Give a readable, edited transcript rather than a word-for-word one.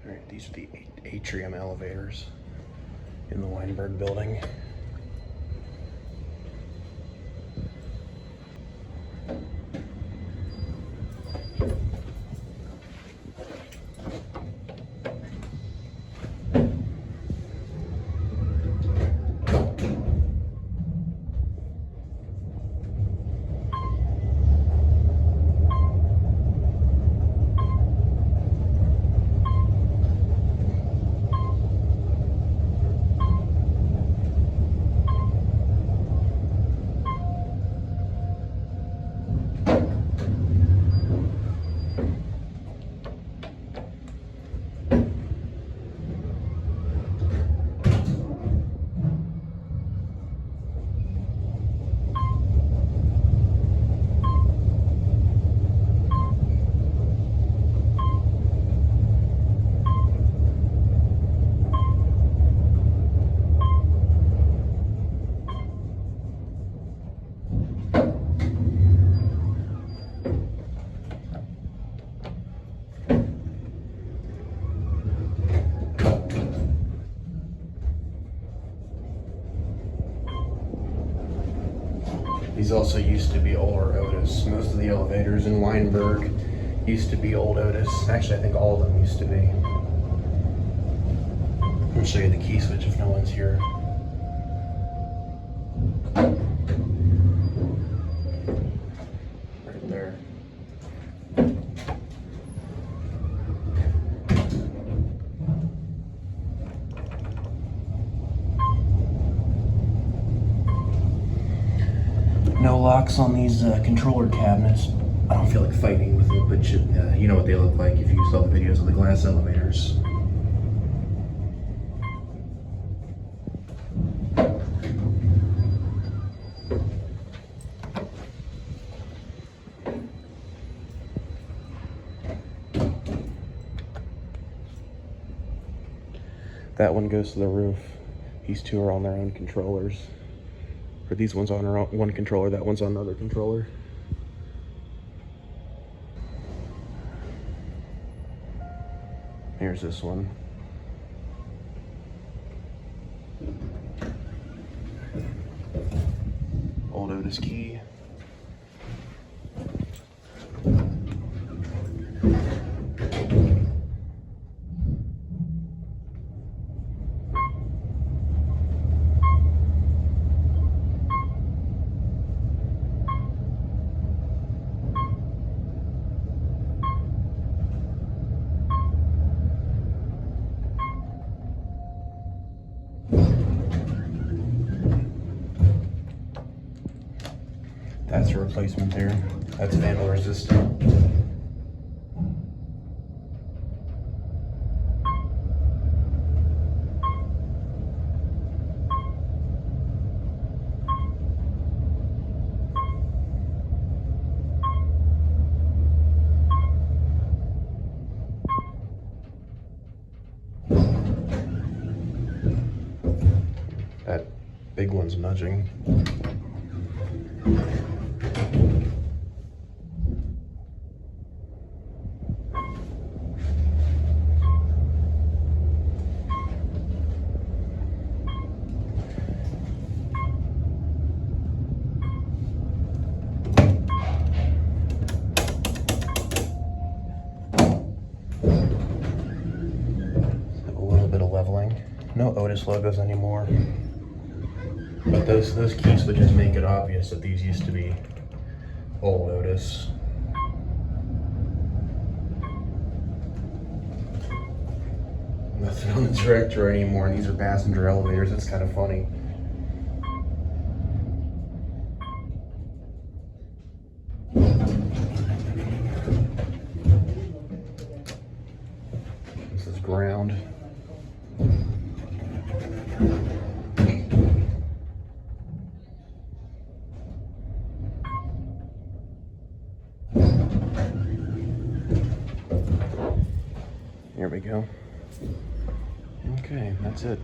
All right, these are the atrium elevators in the Weinberg building. These also used to be older Otis. Most of the elevators in Weinberg used to be old Otis. Actually, I think all of them used to be. I'll show you the key switch if no one's here. Right there. No locks on these controller cabinets. I don't feel like fighting with it, but you know what they look like if you saw the videos of the glass elevators. That one goes to the roof. These two are on their own controllers. Or these ones on one controller, that one's on another controller. Here's this one. Old Otis key. That's a replacement there. That's vandal resistant. That big one's nudging. No Otis logos anymore, but those key switches make it obvious that these used to be old Otis. Nothing on the director anymore, and these are passenger elevators. It's kind of funny. This is ground. Here we go. Okay, that's it.